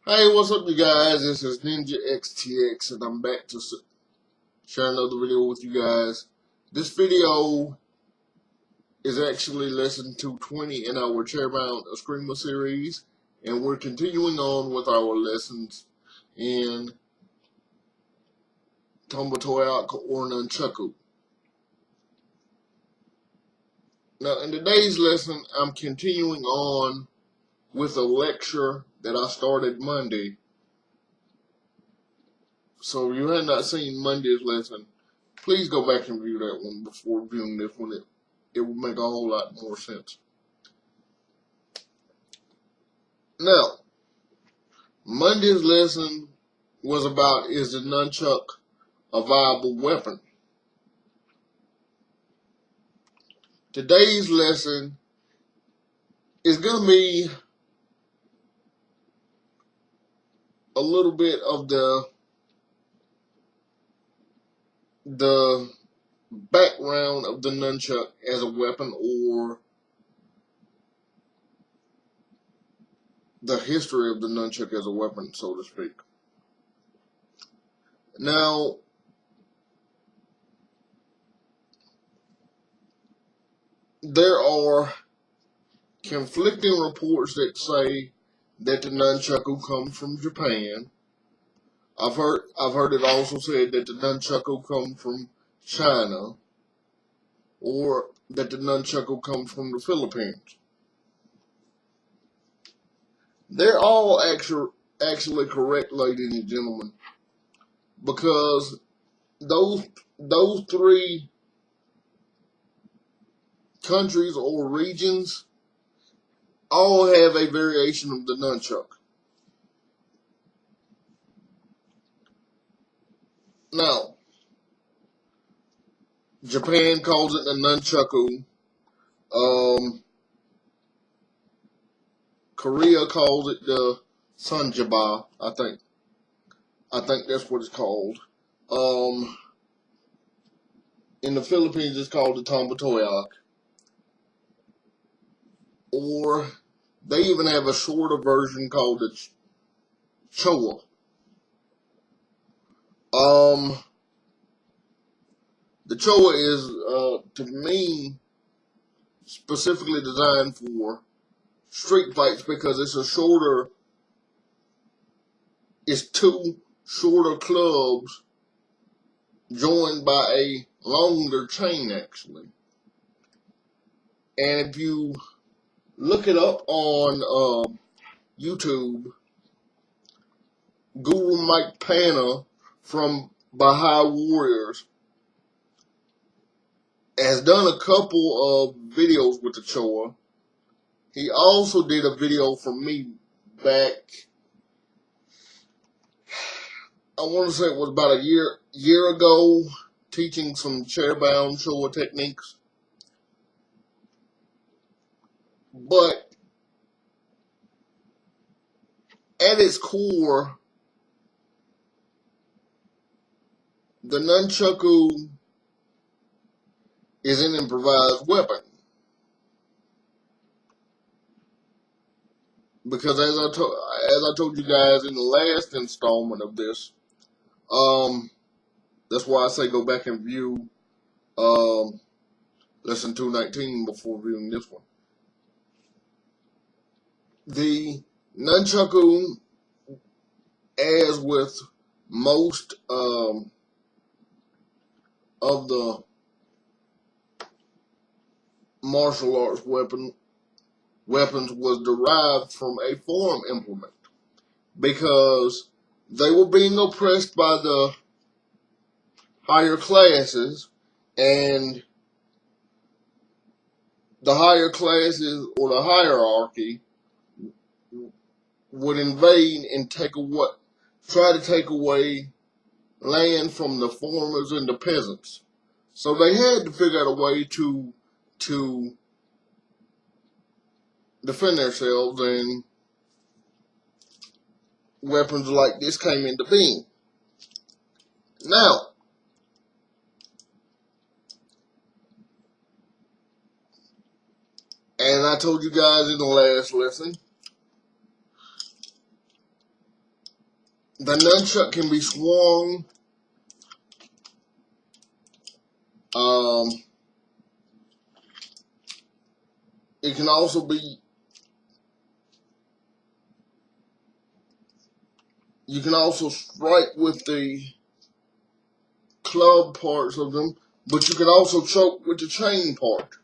Hey, what's up, you guys? This is Ninja XTX, and I'm back to share another video with you guys. This video is actually lesson 220 in our Chairbound Escrima series, and we're continuing on with our lessons in Tombatoyak or Nunchucku. Now, in today's lesson, I'm continuing on with a lecture that I started Monday. So if you have not seen Monday's lesson, please go back and view that one before viewing this one. It will make a whole lot more sense. Now, Monday's lesson was about, is the nunchuck a viable weapon? Today's lesson is going to be a little bit of the background of the nunchuck as a weapon, or the history of the nunchuck as a weapon, so to speak. Now, there are conflicting reports that say that the nunchucku comes from Japan. I've heard it also said that the nunchucku comes from China, or that the nunchucku comes from the Philippines. They're all actually correct, ladies and gentlemen, because those three countries or regions all have a variation of the nunchuck. Now, Japan calls it the nunchucku. Korea calls it the sunjaba. I think that's what it's called. In the Philippines, it's called the tombatoyak. Or they even have a shorter version called the choa. The choa is, to me, specifically designed for street fights because it's two shorter clubs joined by a longer chain, actually. And if you look it up on YouTube, Guru Mike Panna from Baha'i Warriors has done a couple of videos with the choa. He also did a video for me back, I want to say it was about a year ago, teaching some chairbound choa techniques. But at its core, the nunchucku is an improvised weapon. Because as I told you guys in the last installment of this, that's why I say go back and view lesson 219 before viewing this one. The nunchucku, as with most of the martial arts weapons, was derived from a farm implement, because they were being oppressed by the higher classes, and the higher classes or the hierarchy would invade and try to take away land from the farmers and the peasants. So they had to figure out a way to defend themselves, and weapons like this came into being. Now, and I told you guys in the last lesson The nunchuck can be swung it can also be, you can also strike with the club parts of them, but you can also choke with the chain part.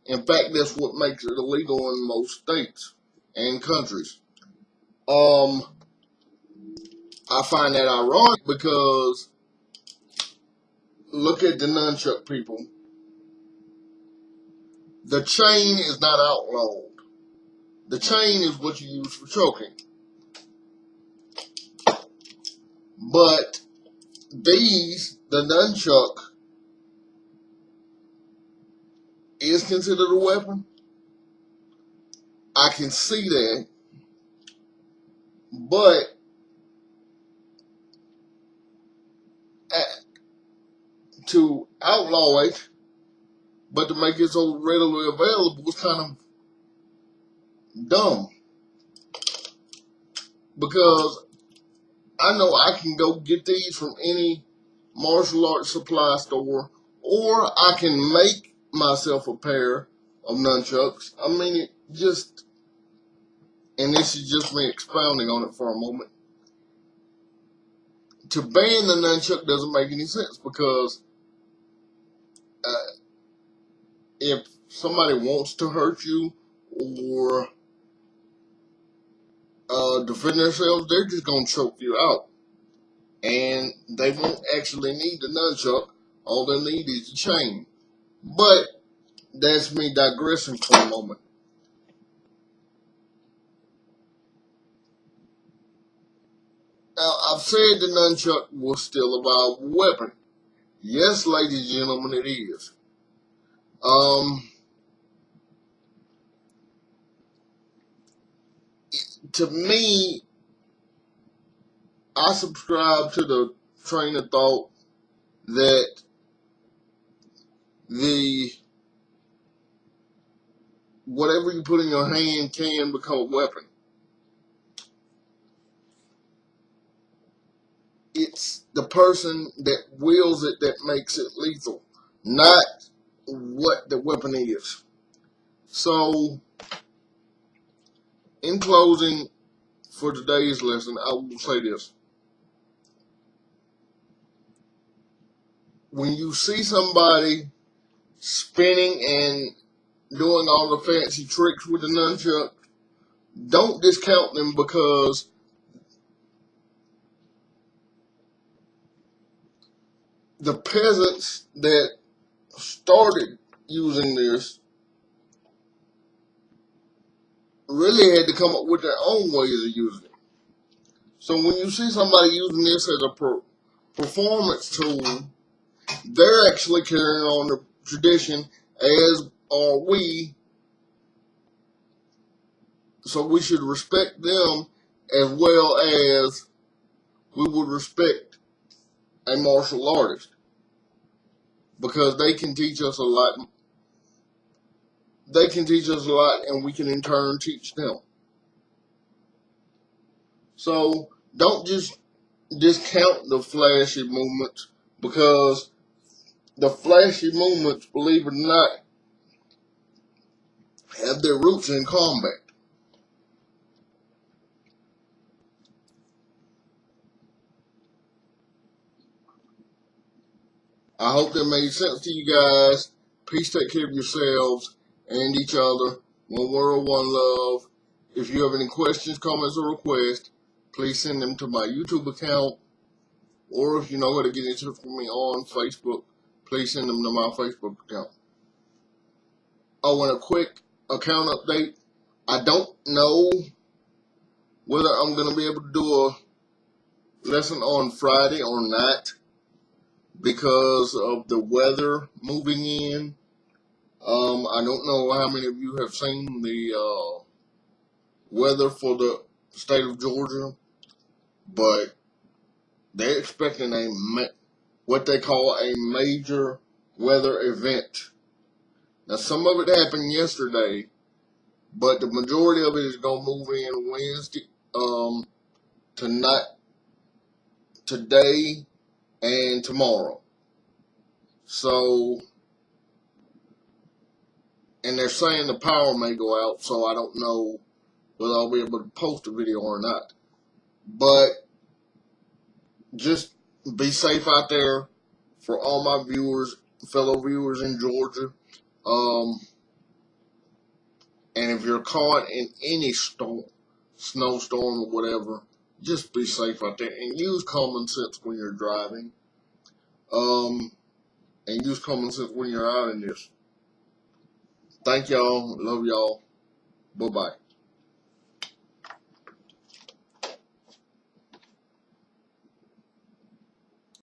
In fact, that's what makes it illegal in most states and countries. I find that ironic because look at the nunchuck people. The chain is not outlawed. The chain is what you use for choking. But the nunchuck, is considered a weapon. I can see that. But to outlaw it, but to make it so readily available is kind of dumb. Because I know I can go get these from any martial arts supply store, or I can make myself a pair of nunchucks. I mean, it just, and this is just me expounding on it for a moment. To ban the nunchuck doesn't make any sense because if somebody wants to hurt you or defend themselves, they're just going to choke you out. And they won't actually need the nunchuck. All they need is the chain. But that's me digressing for a moment. Now, I've said the nunchuck was still a viable weapon. Yes, ladies and gentlemen, it is. To me, I subscribe to the train of thought that whatever you put in your hand can become a weapon. It's the person that wields it that makes it lethal, not what the weapon is. So, in closing, for today's lesson, I will say this. When you see somebody spinning and doing all the fancy tricks with the nunchuck, don't discount them because the peasants that started using this really had to come up with their own ways of using it. So when you see somebody using this as a performance tool, they're actually carrying on the tradition, as are we. So we should respect them as well as we would respect a martial artist, because they can teach us a lot. They can teach us a lot, and we can in turn teach them. So don't just discount the flashy movements, because the flashy movements, believe it or not, have their roots in combat. I hope that made sense to you guys. Please take care of yourselves and each other. One world, one love. If you have any questions, comments, or requests, please send them to my YouTube account. Or if you know how to get in touch with me on Facebook, please send them to my Facebook account. Oh, and a quick account update. I don't know whether I'm going to be able to do a lesson on Friday or not, because of the weather moving in. I don't know how many of you have seen the weather for the state of Georgia, but they're expecting what they call a major weather event. Now, some of it happened yesterday, but the majority of it is going to move in Wednesday. tonight, today, and tomorrow. So, and they're saying the power may go out, so I don't know whether I'll be able to post a video or not. But just be safe out there for all my viewers, fellow viewers in Georgia. And if you're caught in any storm, snowstorm or whatever, just be safe out there and use common sense when you're driving. And use common sense when you're out in this. Thank y'all. Love y'all. Bye-bye.